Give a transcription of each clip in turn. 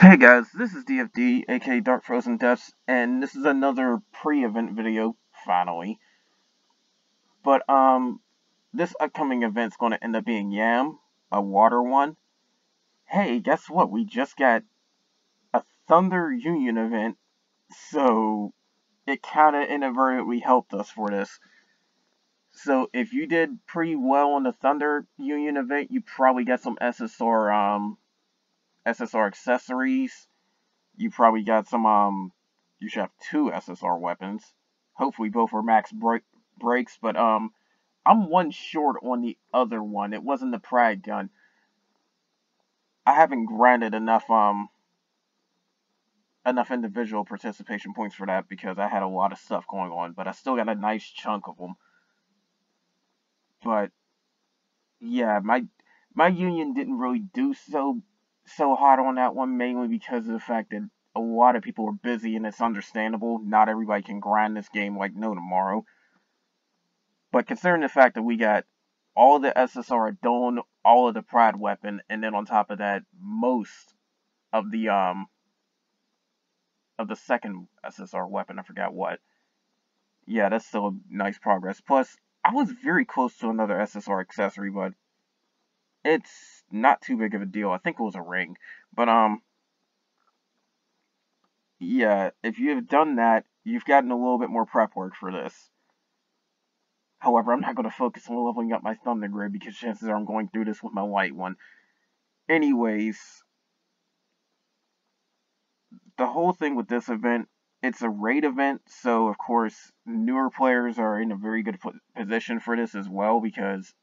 Hey guys, this is DFD, aka Dark Frozen Depths, and this is another pre-event video, finally. But, this upcoming event's gonna end up being Yam, a water one. Hey, guess what? We just got a Thunder Union event, so it kinda inadvertently helped us for this. So if you did pretty well on the Thunder Union event, you probably got some SSR accessories. You probably got some, you should have two SSR weapons. Hopefully both are max breaks, but, I'm one short on the other one. It wasn't the Pride gun. I haven't granted enough individual participation points for that because I had a lot of stuff going on, but I still got a nice chunk of them. But, yeah, my union didn't really do so hot on that one, mainly because of the fact that a lot of people are busy, and it's understandable. Not everybody can grind this game like no tomorrow. But considering the fact that we got all of the SSR done, all of the Pride weapon, and then on top of that, most of the second SSR weapon, I forgot what. Yeah, that's still nice progress. Plus, I was very close to another SSR accessory, but it's not too big of a deal. I think it was a ring. But yeah, if you have done that, you've gotten a little bit more prep work for this. However, I'm not going to focus on leveling up my Thunder Grid because chances are I'm going through this with my light one. Anyways, the whole thing with this event, it's a raid event, so of course newer players are in a very good position for this as well because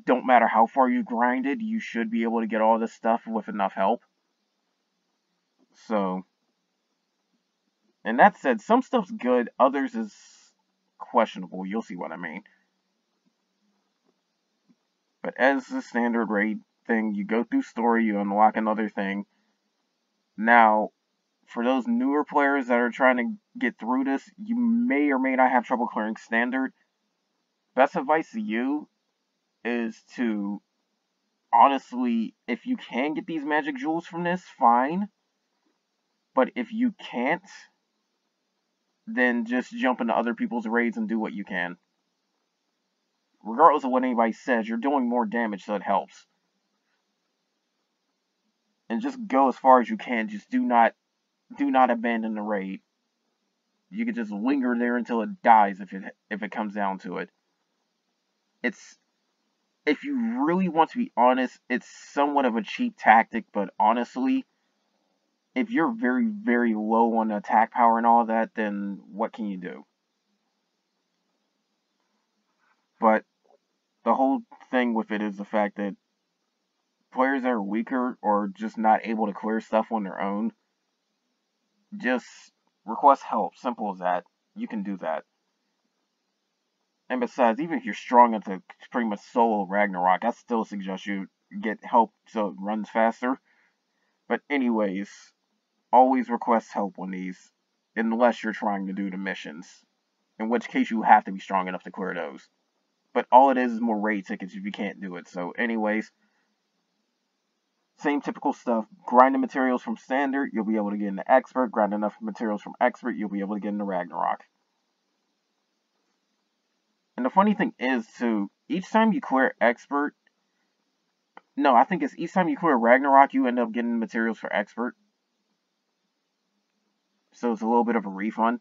don't matter how far you grinded, you should be able to get all this stuff with enough help. So, and that said, some stuff's good, others is questionable. You'll see what I mean. But as the standard raid thing, you go through story, you unlock another thing. Now, for those newer players that are trying to get through this, you may or may not have trouble clearing standard. Best advice to you is to, honestly, if you can get these magic jewels from this, fine. But if you can't, then just jump into other people's raids and do what you can. Regardless of what anybody says, you're doing more damage, so it helps. And just go as far as you can. Just do not abandon the raid. You can just linger there until it dies if it comes down to it. It's, if you really want to be honest, it's somewhat of a cheap tactic, but honestly, if you're very, very low on attack power and all that, then what can you do? But the whole thing with it is the fact that players that are weaker or just not able to clear stuff on their own, just request help. Simple as that. You can do that. And besides, even if you're strong enough to pretty much solo Ragnarok, I still suggest you get help so it runs faster. But anyways, always request help on these, unless you're trying to do the missions, in which case you have to be strong enough to clear those. But all it is more raid tickets if you can't do it. So anyways, same typical stuff. Grind the materials from standard, you'll be able to get into expert. Grind enough materials from expert, you'll be able to get into Ragnarok. And the funny thing is, too, each time you clear expert, no, I think it's each time you clear Ragnarok, you end up getting materials for expert. So it's a little bit of a refund.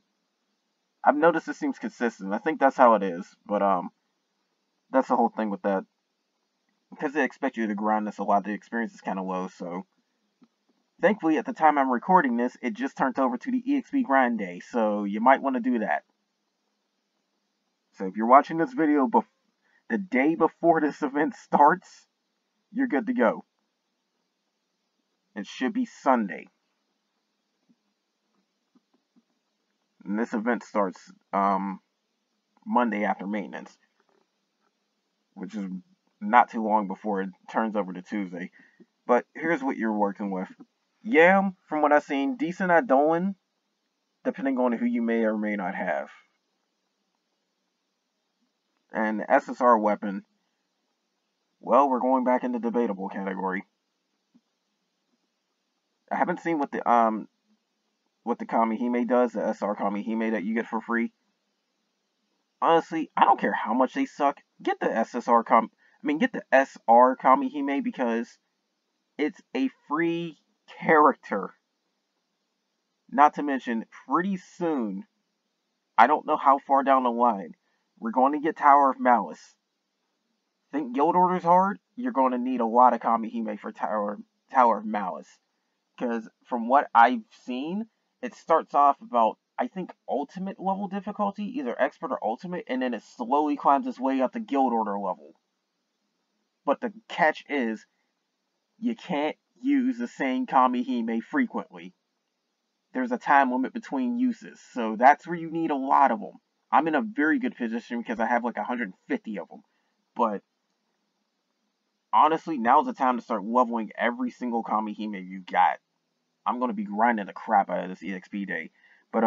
I've noticed it seems consistent. I think that's how it is, but that's the whole thing with that. Because they expect you to grind this a lot, the experience is kind of low, so thankfully at the time I'm recording this, it just turned over to the EXP grind day, so you might want to do that. So if you're watching this video the day before this event starts, you're good to go. It should be Sunday. And this event starts Monday after maintenance, which is not too long before it turns over to Tuesday. But here's what you're working with. Yam, from what I've seen, decent at Dolan, depending on who you may or may not have. And the SSR weapon, well, we're going back into debatable category. I haven't seen what the Kamihime does, the SR Kamihime that you get for free. Honestly, I don't care how much they suck. Get the get the SR Kamihime because it's a free character. Not to mention, pretty soon, I don't know how far down the line, we're going to get Tower of Malice. Think Guild Order's hard? You're going to need a lot of Kamihime for Tower of Malice. Because from what I've seen, it starts off about, I think, ultimate level difficulty, either expert or ultimate, and then it slowly climbs its way up to Guild Order level. But the catch is, you can't use the same Kamihime frequently. There's a time limit between uses, so that's where you need a lot of them. I'm in a very good position because I have like 150 of them. But honestly, now's the time to start leveling every single Kamihime you got. I'm gonna be grinding the crap out of this EXP day. But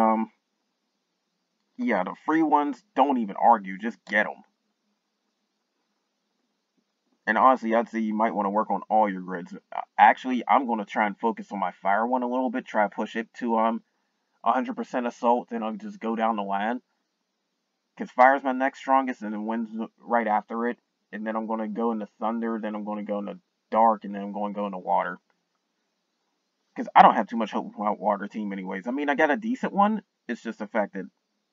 yeah, the free ones, don't even argue, just get them. And honestly, I'd say you might want to work on all your grids. Actually, I'm gonna try and focus on my fire one a little bit, try to push it to 100% assault, then I'll just go down the line. Because fire's my next strongest, and then wind's right after it. And then I'm going to go into thunder, then I'm going to go into dark, and then I'm going to go into water. Because I don't have too much hope with my water team anyways. I mean, I got a decent one. It's just the fact that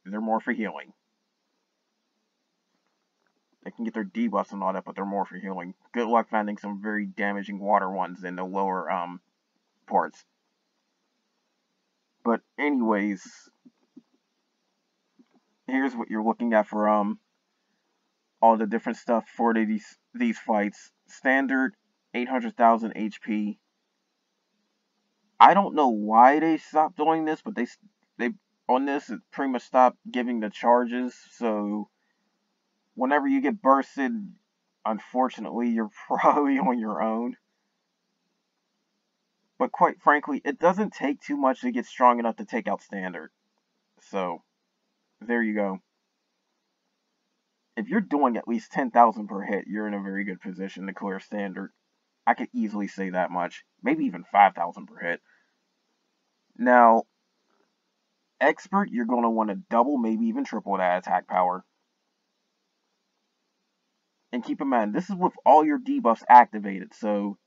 they're more for healing. They can get their debuffs and all that, but they're more for healing. Good luck finding some very damaging water ones in the lower parts. But anyways, here's what you're looking at for all the different stuff for these fights. Standard, 800,000 HP. I don't know why they stopped doing this, but they on this it pretty much stopped giving the charges. So whenever you get bursted, unfortunately, you're probably on your own. But quite frankly, it doesn't take too much to get strong enough to take out standard. So there you go. If you're doing at least 10,000 per hit, you're in a very good position to clear standard. I could easily say that much. Maybe even 5,000 per hit. Now, expert, you're going to want to double, maybe even triple that attack power. And keep in mind, this is with all your debuffs activated. So,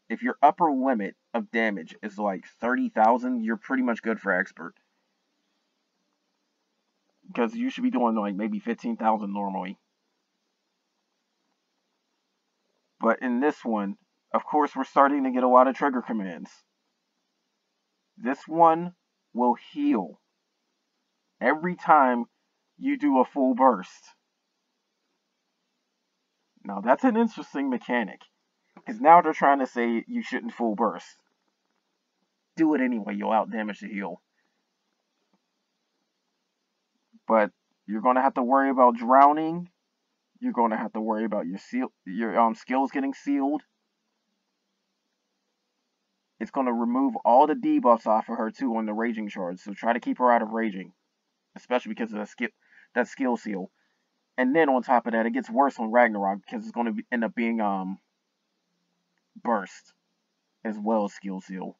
if your upper limit of damage is like 30,000, you're pretty much good for expert. Because you should be doing like maybe 15,000 normally. But in this one, of course, we're starting to get a lot of trigger commands. This one will heal every time you do a full burst. Now, that's an interesting mechanic. Because now they're trying to say you shouldn't full burst. Do it anyway, you'll outdamage the heal. But you're going to have to worry about drowning. You're going to have to worry about your skills getting sealed. It's going to remove all the debuffs off of her too on the raging charge. So try to keep her out of raging, especially because of that skill seal. And then on top of that, it gets worse on Ragnarok because it's going to end up being burst as well as skill seal.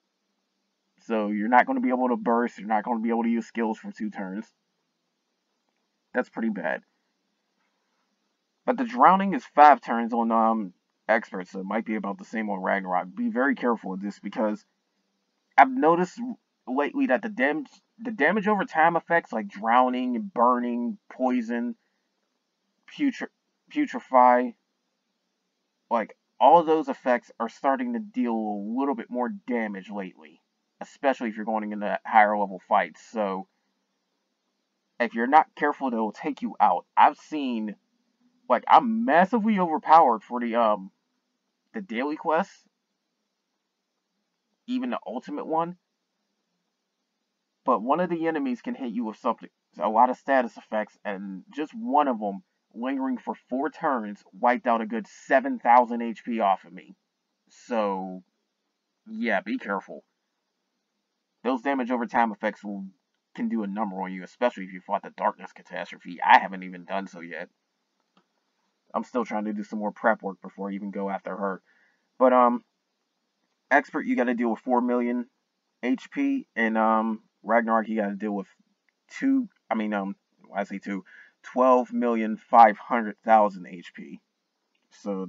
So you're not going to be able to burst. You're not going to be able to use skills for 2 turns. That's pretty bad. But the drowning is 5 turns on experts, so it might be about the same on Ragnarok. Be very careful with this because I've noticed lately that the damage over time effects like drowning, burning, poison, putrefy, like all of those effects are starting to deal a little bit more damage lately, especially if you're going into higher level fights. So if you're not careful, they'll take you out. I've seen, like, I'm massively overpowered for the daily quests, even the ultimate one. But one of the enemies can hit you with something, a lot of status effects, and just one of them, lingering for 4 turns, wiped out a good 7,000 HP off of me. So, yeah, be careful. Those damage over time effects can do a number on you, especially if you fought the Darkness Catastrophe. I haven't even done so yet. I'm still trying to do some more prep work before I even go after her. But, expert, you gotta deal with 4 million. HP, and Ragnarok you got to deal with two. I mean, I say two, 12,500,000 HP. So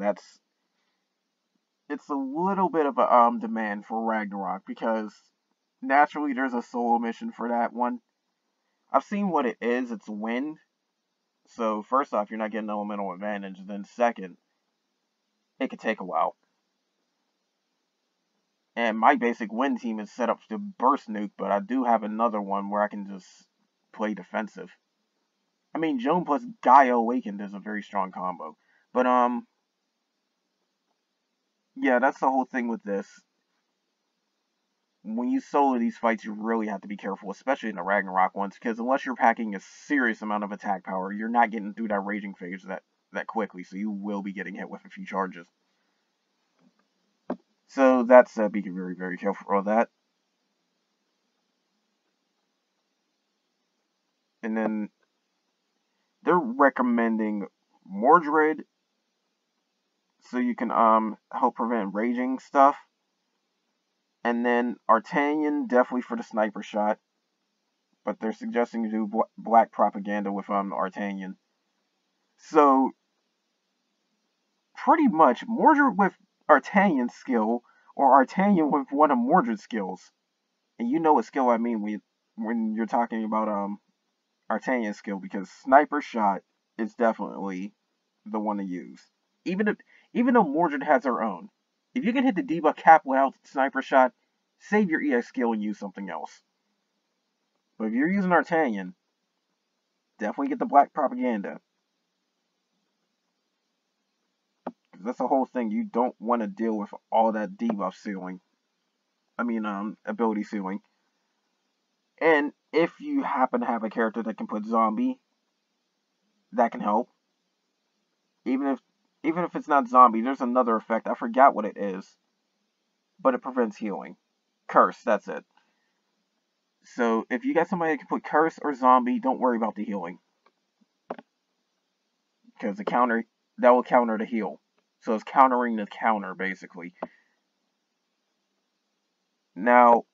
it's a little bit of a demand for Ragnarok because naturally there's a solo mission for that one. I've seen what it is. It's wind. So first off, you're not getting elemental advantage. Then second, it could take a while. And my basic wind team is set up to burst nuke, but I do have another one where I can just play defensive. I mean, Joan plus Gaia Awakened is a very strong combo. But yeah, that's the whole thing with this. When you solo these fights, you really have to be careful, especially in the Ragnarok ones, because unless you're packing a serious amount of attack power, you're not getting through that raging phase that quickly, so you will be getting hit with a few charges. So that's be very, very careful of that. And then they're recommending Mordred, so you can help prevent raging stuff. And then Artanian, definitely for the sniper shot. But they're suggesting you do black propaganda with Artanian. So, pretty much, Mordred with Artanian skill, or Artanian with one of Mordred's skills. And you know what skill I mean when you're talking about Artanian skill, because sniper shot is definitely the one to use. Even though Mordred has her own. If you can hit the debuff cap without sniper shot, save your EX skill and use something else. But if you're using Artanian, definitely get the black propaganda. Because that's the whole thing. You don't want to deal with all that debuff ceiling. I mean, ability ceiling. And if you happen to have a character that can put zombie, that can help. Even if it's not zombie, there's another effect. I forgot what it is. But it prevents healing. Curse, that's it. So if you got somebody that can put curse or zombie, don't worry about the healing. Because that will counter the heal. So it's countering the counter, basically. Now,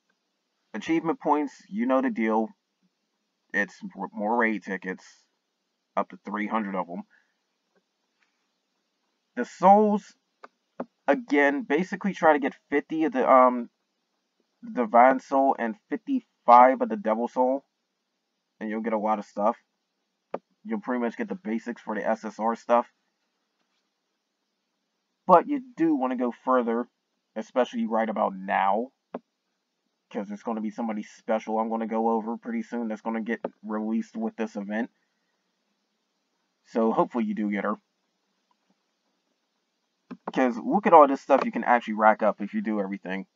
achievement points, you know the deal. It's more raid tickets, up to 300 of them. The souls, again, basically try to get 50 of the Divine Soul and 55 of the Devil Soul, and you'll get a lot of stuff. You'll pretty much get the basics for the SSR stuff. But you do want to go further, especially right about now, because there's going to be somebody special I'm going to go over pretty soon that's going to get released with this event. So hopefully you do get her. Because look at all this stuff you can actually rack up if you do everything.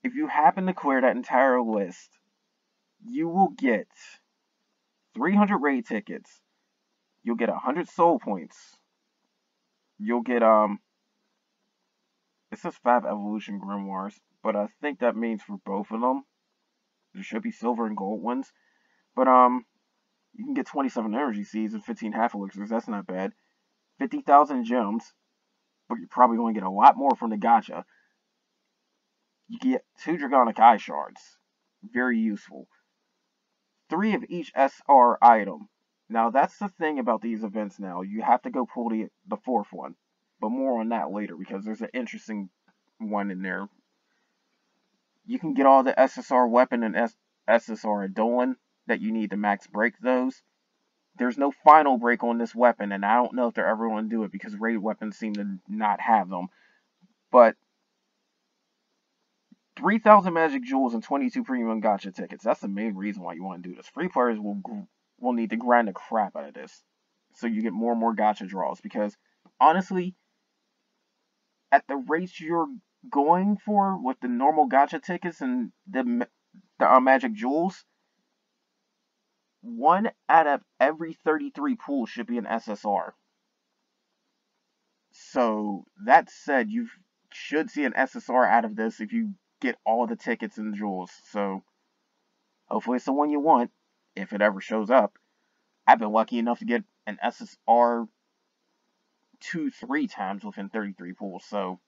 If you happen to clear that entire list, you will get 300 raid tickets. You'll get 100 soul points. You'll get, it says 5 evolution grimoires, but I think that means for both of them. There should be silver and gold ones. But, you can get 27 energy seeds and 15 half elixirs. That's not bad. 50,000 gems, but you're probably going to get a lot more from the gacha. You get 2 Dragonic Eye Shards. Very useful. 3 of each SR item. Now, that's the thing about these events now. You have to go pull the 4th one. But more on that later, because there's an interesting one in there. You can get all the SSR weapon and SSR Eidolon that you need to max break those. There's no final break on this weapon, and I don't know if they're ever going to do it, because raid weapons seem to not have them. But 3,000 magic jewels and 22 premium gacha tickets. That's the main reason why you want to do this. Free players will need to grind the crap out of this, so you get more and more gacha draws. Because honestly, at the rates you're going for with the normal gacha tickets and the magic jewels, 1 out of every 33 pools should be an SSR. So that said, you should see an SSR out of this if you get all the tickets and jewels. So hopefully it's the one you want, if it ever shows up. I've been lucky enough to get an SSR 2-3 times within 33 pools, so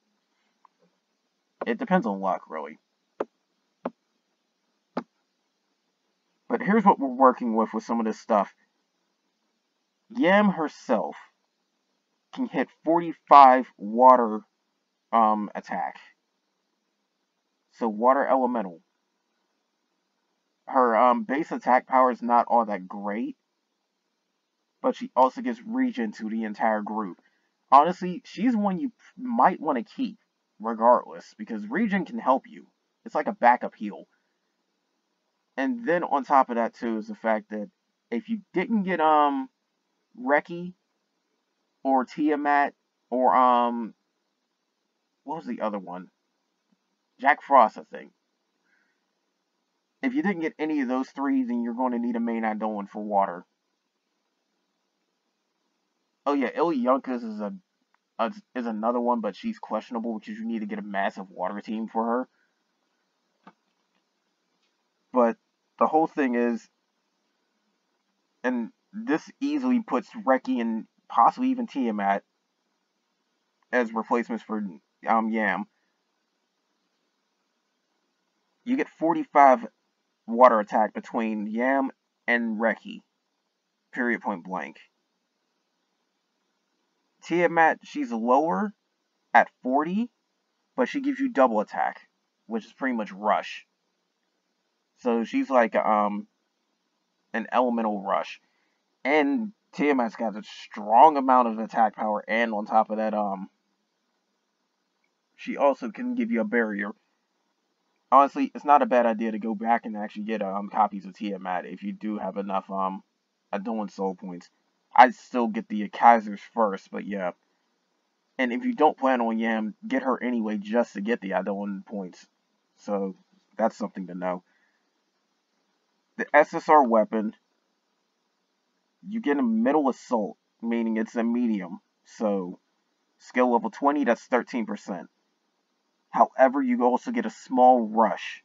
it depends on luck, really. But here's what we're working with some of this stuff. Yam herself can hit 45 water attack. So water elemental. Her base attack power is not all that great, but she also gives regen to the entire group. Honestly, she's one you might want to keep regardless, because regen can help you. It's like a backup heal. And then on top of that too is the fact that if you didn't get Reki or Tiamat or what was the other one? Jack Frost, I think. If you didn't get any of those three, then you're going to need a main Eidolon for water. Oh yeah, Ilyanka's is another one, but she's questionable because you need to get a massive water team for her. But the whole thing is, and this easily puts Reki and possibly even Tiamat as replacements for Yam. You get 45 water attack between Yam and Reki. Period, point blank. Tiamat, she's lower at 40, but she gives you double attack, which is pretty much rush. So she's like an elemental rush. And Tiamat's got a strong amount of attack power, and on top of that, she also can give you a barrier. Honestly, it's not a bad idea to go back and actually get copies of Tiamat if you do have enough Eidolon soul points. I'd still get the Kaisers first, but yeah. And if you don't plan on Yam, get her anyway just to get the Eidolon points. So that's something to know. The SSR weapon, you get a middle assault, meaning it's a medium. So skill level 20, that's 13%. However, you also get a small rush.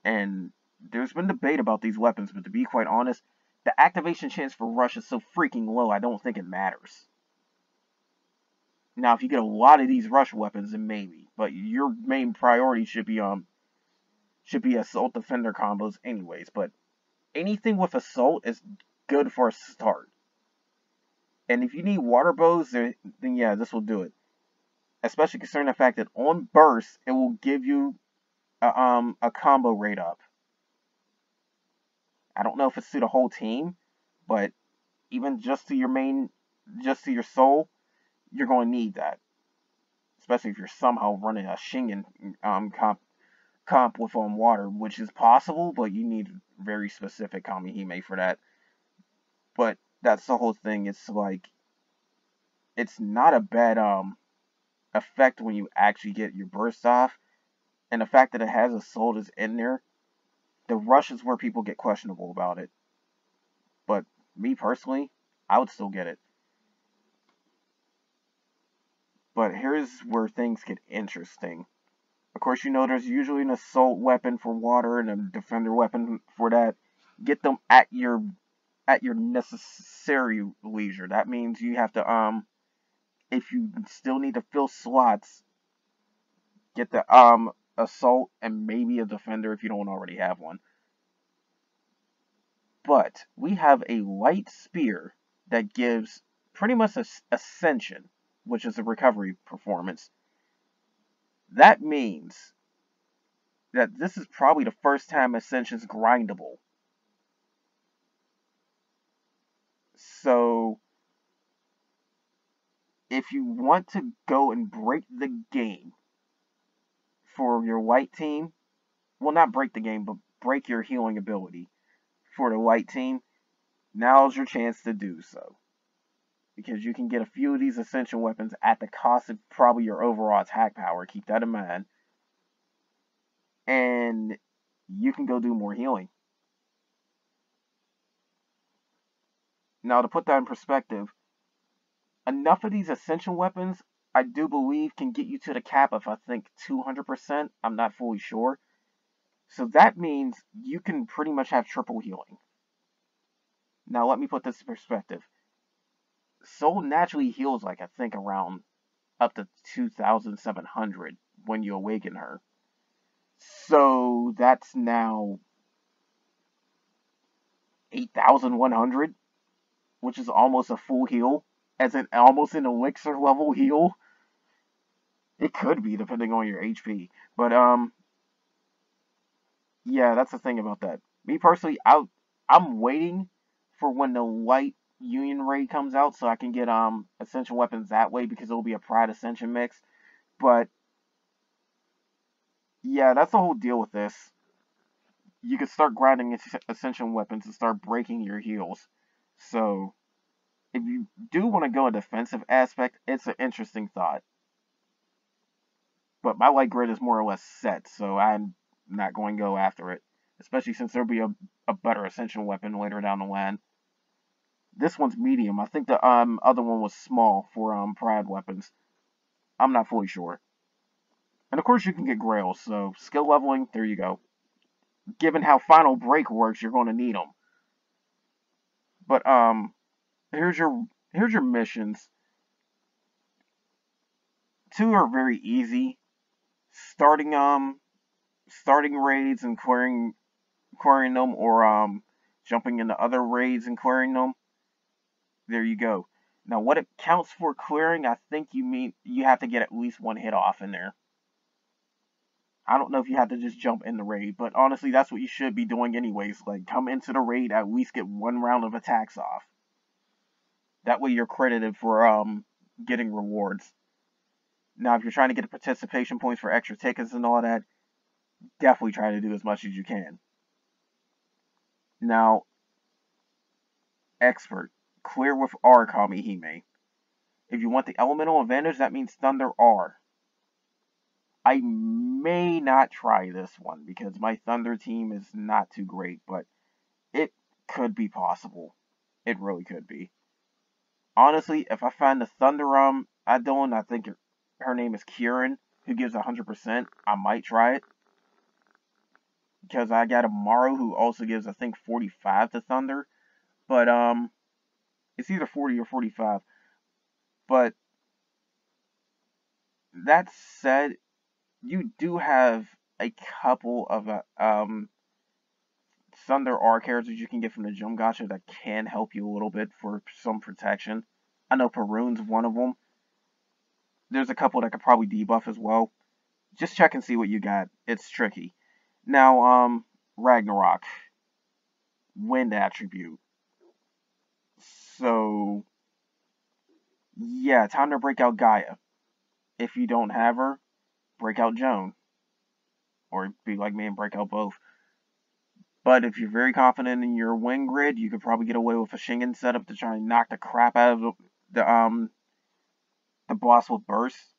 And there's been debate about these weapons, but to be quite honest, the activation chance for rush is so freaking low, I don't think it matters. Now, if you get a lot of these rush weapons, then maybe. But your main priority should be assault defender combos anyways. But anything with assault is good for a start. And if you need water bows, then yeah, this will do it. Especially considering the fact that on burst, it will give you a combo rate up. I don't know if it's to the whole team, but even just to your soul, you're going to need that. Especially if you're somehow running a Shingen comp with water, which is possible, but you need very specific Kamihime for that. But that's the whole thing. It's like, it's not a bad effect when you actually get your burst off, and the fact that it has assault is in there. The rush is where people get questionable about it. But me personally, I would still get it. But here's where things get interesting. Of course, you know there's usually an assault weapon for water and a defender weapon for that. Get them at your necessary leisure. That means you have to if you still need to fill slots, get the assault and maybe a defender if you don't already have one. But we have a light spear that gives pretty much ascension, which is a recovery performance. That means that this is probably the first time ascension's grindable. So if you want to go and break the game for your white team, well, not break the game, but break your healing ability for the white team, now's your chance to do so. Because you can get a few of these ascension weapons at the cost of probably your overall attack power. Keep that in mind. And you can go do more healing. Now, to put that in perspective, enough of these ascension weapons, I do believe, can get you to the cap of, I think, 200%. I'm not fully sure. So that means you can pretty much have triple healing. Now, let me put this in perspective. Soul naturally heals, like, I think, around up to 2,700 when you awaken her. So that's now 8,100, which is almost a full heal, as in almost an elixir level heal. It could be depending on your HP, but yeah, that's the thing about that. Me personally, I'm waiting for when the light Union raid comes out so I can get Ascension weapons that way because it'll be a Pride Ascension mix. But yeah, that's the whole deal with this. You can start grinding Ascension weapons and start breaking your heals. So if you do want to go a defensive aspect, it's an interesting thought. But my light grid is more or less set, so I'm not going to go after it. Especially since there'll be a better Ascension weapon later down the line. This one's medium. I think the other one was small for Pride weapons. I'm not fully sure. And of course you can get grails, so skill leveling, there you go. Given how Final Break works, you're going to need them. But here's your missions. 2 are very easy. Starting raids and clearing them, or jumping into other raids and clearing them. There you go. Now, what it counts for clearing, I think you have to get at least 1 hit off in there. I don't know if you have to just jump in the raid, but honestly, that's what you should be doing anyways. Like, come into the raid, at least get 1 round of attacks off. That way you're credited for getting rewards. Now, if you're trying to get the participation points for extra tickets and all that, definitely try to do as much as you can. Now, Expert. Clear with R, Kamihime. If you want the elemental advantage, that means Thunder R. I may not try this one because my Thunder team is not too great, but it could be possible. It really could be. Honestly, if I find the Thunder Idolin, I think her name is Kieran, who gives 100%, I might try it. Because I got a Maru who also gives, I think, 45 to Thunder. But it's either 40 or 45. But that said, you do have a couple of Thunder R characters you can get from the Gem Gacha that can help you a little bit for some protection. I know Perun's one of them. There's a couple that could probably debuff as well. Just check and see what you got. It's tricky. Now, Ragnarok. Wind attribute. So, yeah, time to break out Gaia. If you don't have her, break out Joan. Or be like me and break out both. But if you're very confident in your wind grid, you could probably get away with a Shingen setup to try and knock the crap out of the boss with burst.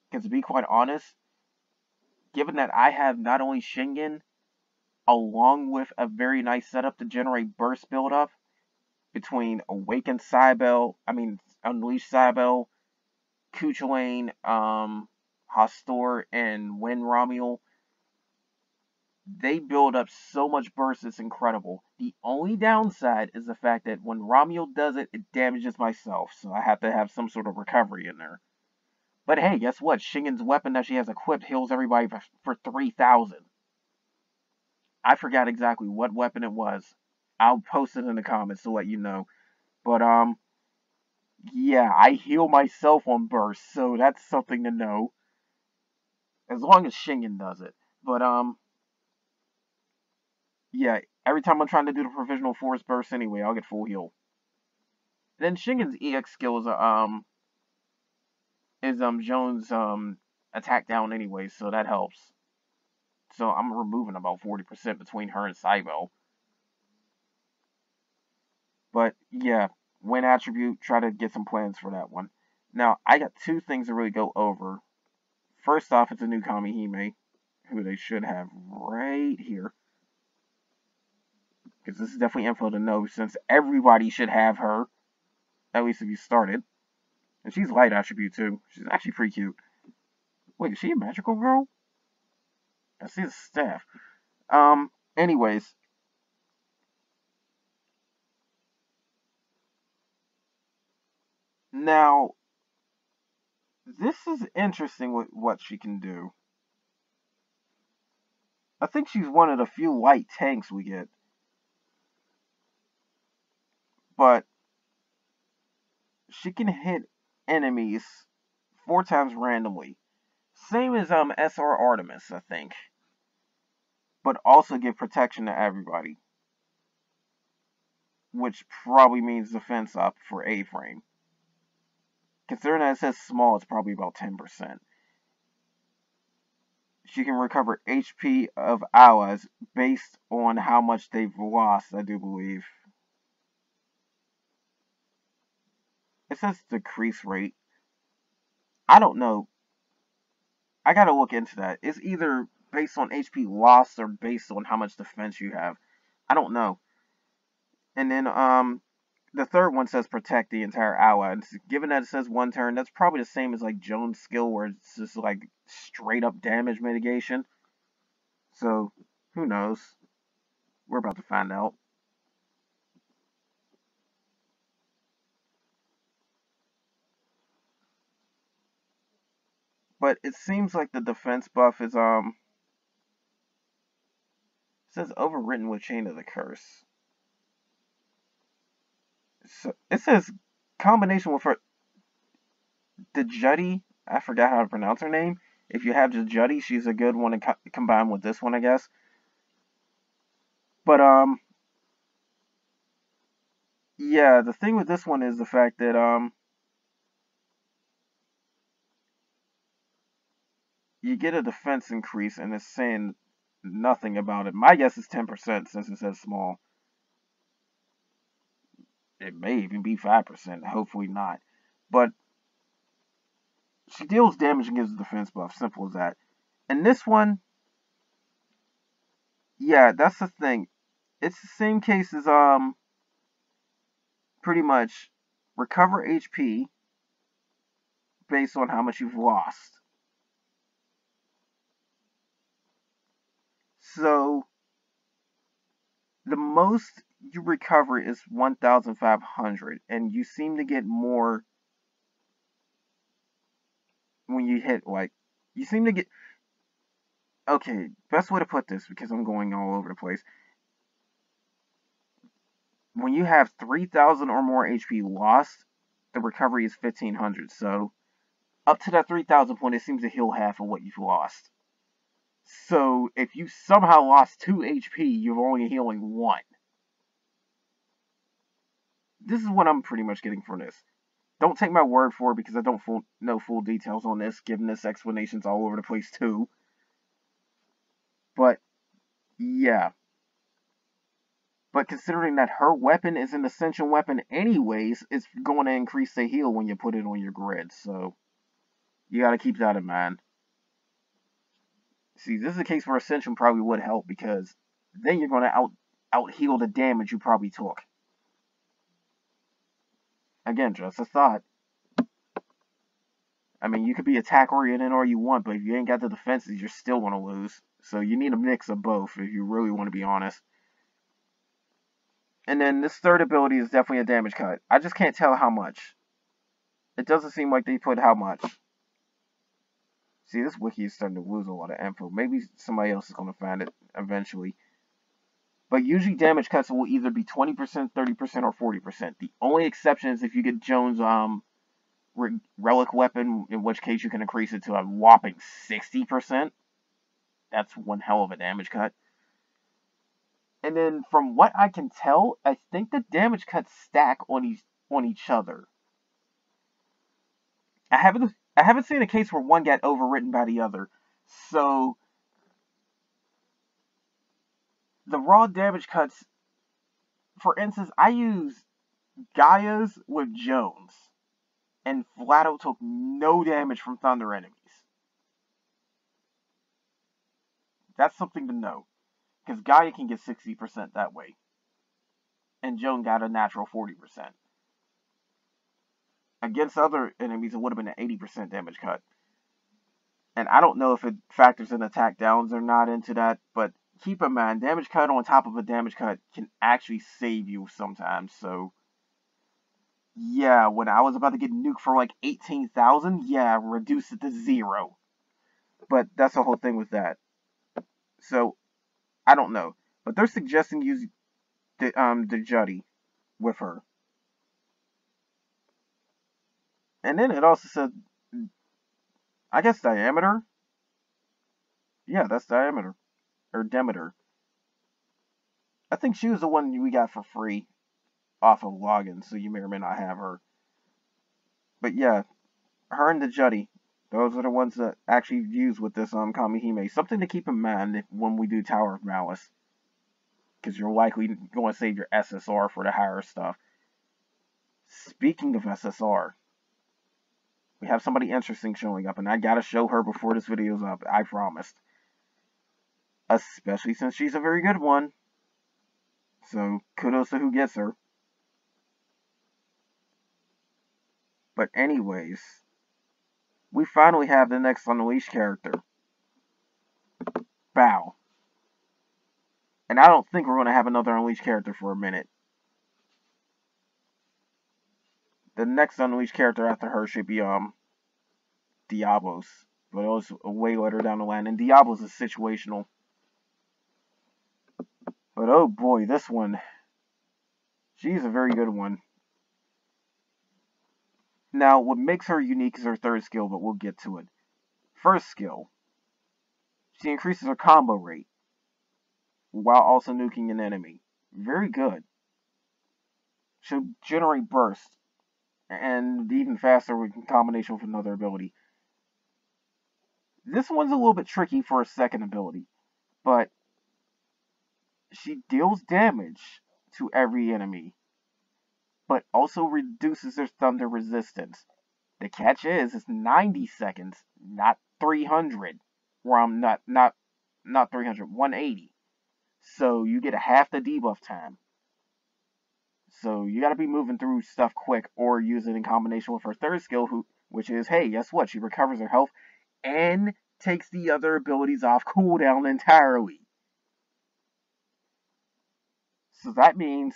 Because to be quite honest, given that I have not only Shingen, along with a very nice setup to generate burst buildup between Awakened Cybele, Unleashed Cybele, Kuchulain, Hastor, and Wind Romuel, they build up so much burst, it's incredible. The only downside is the fact that when Romuel does it, it damages myself, so I have to have some sort of recovery in there. But hey, guess what? Shingen's weapon that she has equipped heals everybody for 3,000. I forgot exactly what weapon it was. I'll post it in the comments to let you know. But, yeah, I heal myself on burst, so that's something to know. As long as Shingen does it. But, yeah, every time I'm trying to do the provisional force burst anyway, I'll get full heal. Then Shingen's EX skill is Joan's attack down anyway, so that helps. So I'm removing about 40% between her and Cybele. But yeah, wind attribute, try to get some plans for that one. Now, I got 2 things to really go over. First off, it's a new Kamihime, who they should have right here. Because this is definitely info to know, since everybody should have her. At least if you started. And she's light attribute too. She's actually pretty cute. Wait, is she a magical girl? I see the staff. Anyways. Now, this is interesting with what she can do. I think she's one of the few light tanks we get. but she can hit enemies 4 times randomly. Same as SR Artemis, I think. But also give protection to everybody. Which probably means defense up for A-frame. Considering that it says small, it's probably about 10%. She can recover HP of allies based on how much they've lost, I do believe. It says decrease rate. I don't know. I gotta look into that. It's either based on HP lost or based on how much defense you have. I don't know. And then the third one says protect the entire ally. And given that it says 1 turn, that's probably the same as like Joan's skill where it's just like straight up damage mitigation. So who knows? We're about to find out. But it seems like the defense buff is it says overwritten with Chain of the Curse. So it says combination with her Dejudi. I forgot how to pronounce her name. If you have Dejudi, she's a good one to combine with this one, I guess. But yeah, the thing with this one is the fact that you get a defense increase and it's saying nothing about it. My guess is 10% since it says small. It may even be 5%. Hopefully not. But she deals damage and gives a defense buff. Simple as that. And this one, yeah, that's the thing. It's the same case as pretty much recover HP based on how much you've lost. So the most you recover is 1,500, and you seem to get more when you hit like you seem to get. Okay, best way to put this because I'm going all over the place. When you have 3,000 or more HP lost, the recovery is 1,500. So up to that 3,000 point, it seems to heal half of what you've lost. So if you somehow lost 2 HP, you're only healing 1. This is what I'm pretty much getting from this. Don't take my word for it because I don't know full details on this, given this explanation's all over the place too. But, yeah. But considering that her weapon is an ascension weapon anyways, it's going to increase the heal when you put it on your grid. So, you got to keep that in mind. See, this is a case where ascension probably would help because then you're going to out heal the damage you probably took. Again, just a thought. I mean, you could be attack oriented all you want, but if you ain't got the defenses, you're still going to lose. So you need a mix of both if you really want to be honest. And then this third ability is definitely a damage cut. I just can't tell how much. It doesn't seem like they put how much. See, this wiki is starting to lose a lot of info. Maybe somebody else is going to find it eventually. But usually damage cuts will either be 20%, 30%, or 40%. The only exception is if you get Joan's relic weapon, in which case you can increase it to a whopping 60%. That's one hell of a damage cut. And then from what I can tell, I think the damage cuts stack on each other. I haven't seen a case where one got overwritten by the other. So the raw damage cuts, for instance, I use Gaia's with Joan's, and flat out took no damage from thunder enemies. That's something to know, because Gaia can get 60% that way, and Joan got a natural 40%. Against other enemies, it would have been an 80% damage cut. And I don't know if it factors in attack downs or not into that, but keep in mind, damage cut on top of a damage cut can actually save you sometimes. So, yeah, when I was about to get nuked for like 18,000, yeah, reduce it to 0. But that's the whole thing with that. So, I don't know. But they're suggesting use the Juddy with her. And then it also said, I guess diameter? Yeah, that's diameter. Or Demeter. I think she was the one we got for free off of login, so you may or may not have her. But yeah, her and the Jutty, those are the ones that actually use with this Kamihime. Something to keep in mind when we do Tower of Malice. Because you're likely going to save your SSR for the higher stuff. Speaking of SSR, we have somebody interesting showing up, and I gotta show her before this video's up, I promised. Especially since she's a very good one. So, kudos to who gets her. But anyways, we finally have the next Unleashed character. Bow. And I don't think we're going to have another Unleashed character for a minute. The next Unleashed character after her should be, Diablos. But it was way later down the line. And Diablos is situational. But oh boy, this one. She's a very good one. Now, what makes her unique is her third skill, but we'll get to it. First skill. She increases her combo rate while also nuking an enemy. Very good. She'll generate burst, and even faster in combination with another ability. This one's a little bit tricky for a second ability, but she deals damage to every enemy, but also reduces their thunder resistance. The catch is, it's 90 seconds, not 300. Or I'm not 300, 180. So you get a half the debuff time. So you gotta be moving through stuff quick, or use it in combination with her third skill, which is, hey, guess what? She recovers her health and takes the other abilities off cooldown entirely. So that means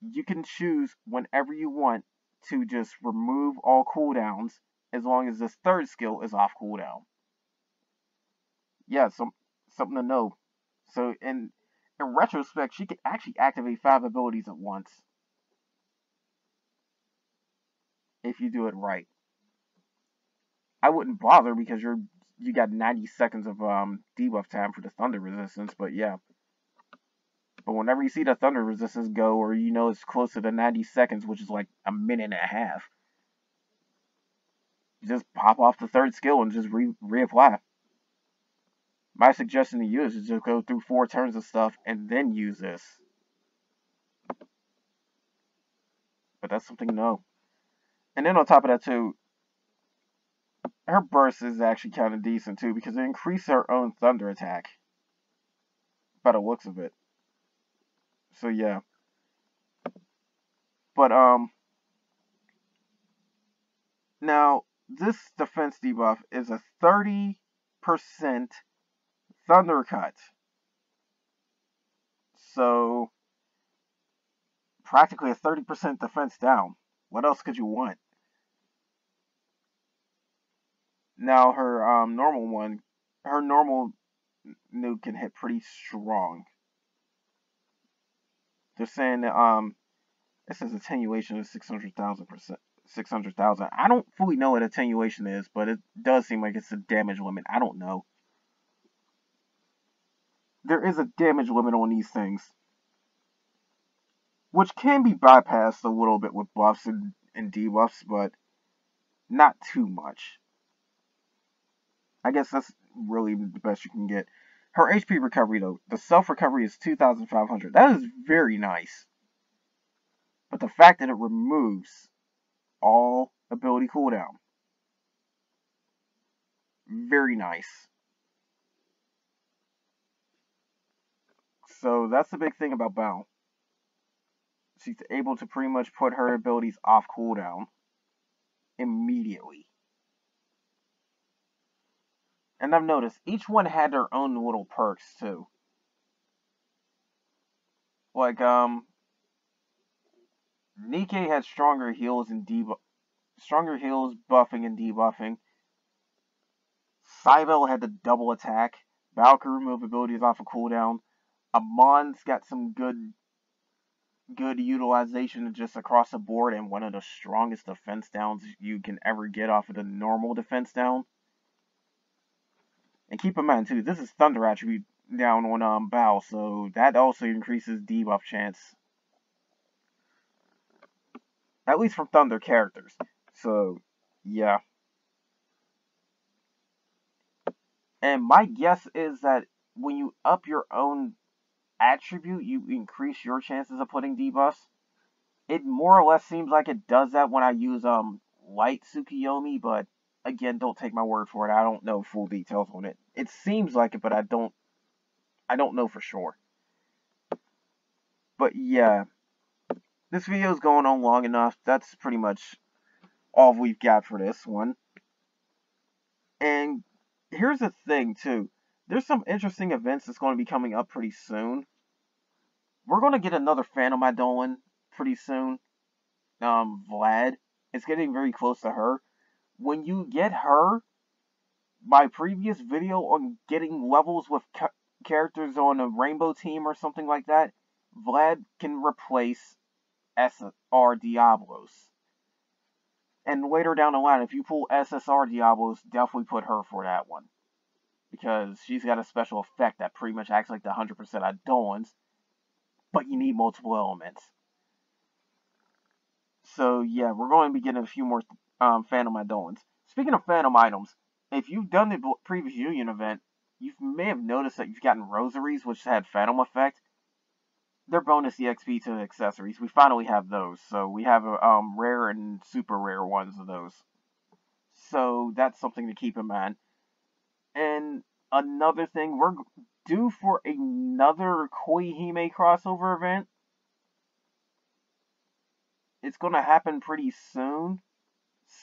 you can choose whenever you want to just remove all cooldowns as long as this third skill is off cooldown. Yeah, something to know. So in retrospect, she can actually activate 5 abilities at once if you do it right. I wouldn't bother because you got 90 seconds of debuff time for the thunder resistance, but yeah. But whenever you see the thunder resistance go, or you know it's closer to 90 seconds, which is like a minute and a half, you just pop off the third skill and just reapply. My suggestion to you is to just go through 4 turns of stuff and then use this. But that's something to know. And then on top of that too, her burst is actually kind of decent too, because it increases her own thunder attack. By the looks of it. So yeah. But now this defense debuff is a 30% thunder cut. So practically a 30% defense down. What else could you want? Now her normal nuke can hit pretty strong. They're saying that it says attenuation is 600,000%. 600,000. I don't fully know what attenuation is, but it does seem like it's a damage limit. I don't know. There is a damage limit on these things, which can be bypassed a little bit with buffs and debuffs, but not too much. I guess that's really the best you can get. Her HP recovery, though, the self-recovery is 2,500. That is very nice. But the fact that it removes all ability cooldown, very nice. So that's the big thing about Bao. She's able to pretty much put her abilities off cooldown immediately. And I've noticed each one had their own little perks too. Like Nikkei had stronger heals and buffing and debuffing. Cybele had the double attack. Bao could remove abilities off of cooldown. Amon's got some good good utilization just across the board and one of the strongest defense downs you can ever get off of the normal defense down. And keep in mind too, this is Thunder attribute down on Bow, so that also increases debuff chance. At least from Thunder characters. So yeah. And my guess is that when you up your own attribute, you increase your chances of putting debuffs. It more or less seems like it does that when I use Light Tsukiyomi, but again, don't take my word for it. I don't know full details on it. It seems like it, but I don't know for sure. But yeah, this video is going on long enough. That's pretty much all we've got for this one. And here's the thing too. There's some interesting events that's going to be coming up pretty soon. We're going to get another Phantom Idolin pretty soon. Vlad. It's getting very close to her. When you get her, my previous video on getting levels with characters on a rainbow team or something like that, Vlad can replace SSR Diablos. And later down the line, if you pull SSR Diablos, definitely put her for that one. Because she's got a special effect that pretty much acts like the 100% Idolins, but you need multiple elements. So yeah, we're going to be getting a few more Phantom Idolins. Speaking of Phantom items, if you've done the previous Union event, you may have noticed that you've gotten rosaries, which had Phantom effect. They're bonus EXP to accessories. We finally have those, so we have rare and super rare ones of those. So that's something to keep in mind. And another thing, we're due for another Kamihime crossover event. It's going to happen pretty soon,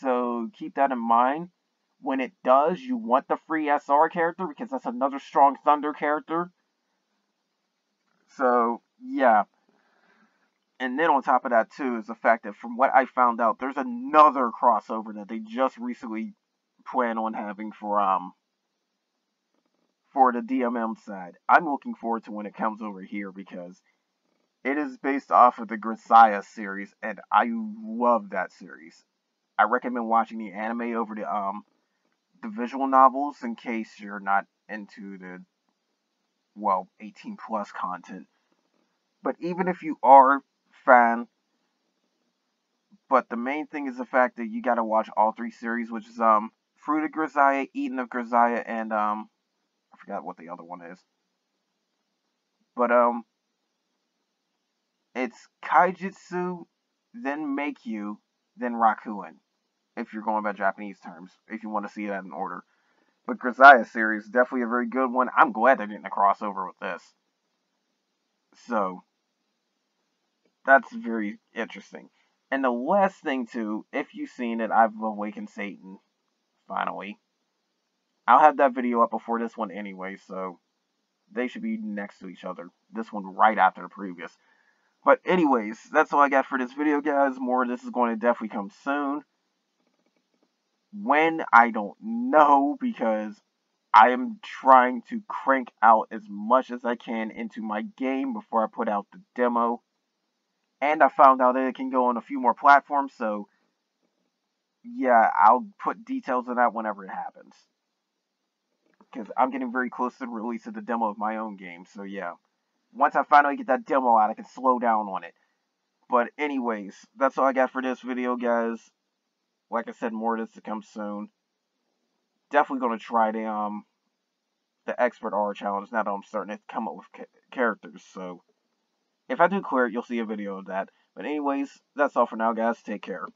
so keep that in mind. When it does, you want the free SR character, because that's another strong Thunder character. So, yeah. And then on top of that, too, is the fact that from what I found out, there's another crossover that they just recently plan on having for the DMM side. I'm looking forward to when it comes over here, because it is based off of the Grisaya series, and I love that series. I recommend watching the anime over the visual novels in case you're not into the, well, 18 plus content. But even if you are fan, but the main thing is the fact that you gotta watch all three series, which is Fruit of Grisaya, Eaten of Grisaya, and I forgot what the other one is. But it's Kaijitsu, then Meikyu, then Rakuen, if you're going by Japanese terms, if you want to see that in order. But Grisaya series, definitely a very good one. I'm glad they're getting a crossover with this. So, that's very interesting. And the last thing, too, if you've seen it, I've awakened Satan, finally. I'll have that video up before this one anyway, so they should be next to each other. This one right after the previous. But anyways, that's all I got for this video, guys. More of this is going to definitely come soon. When, I don't know, because I am trying to crank out as much as I can into my game before I put out the demo. And I found out that it can go on a few more platforms, so yeah, I'll put details on that whenever it happens. Because I'm getting very close to the release of the demo of my own game, so yeah. Once I finally get that demo out, I can slow down on it. But anyways, that's all I got for this video, guys. Like I said, more of this to come soon. Definitely going to try the Expert R challenge now that I'm starting to come up with characters. So, if I do clear it, you'll see a video of that. But anyways, that's all for now, guys. Take care.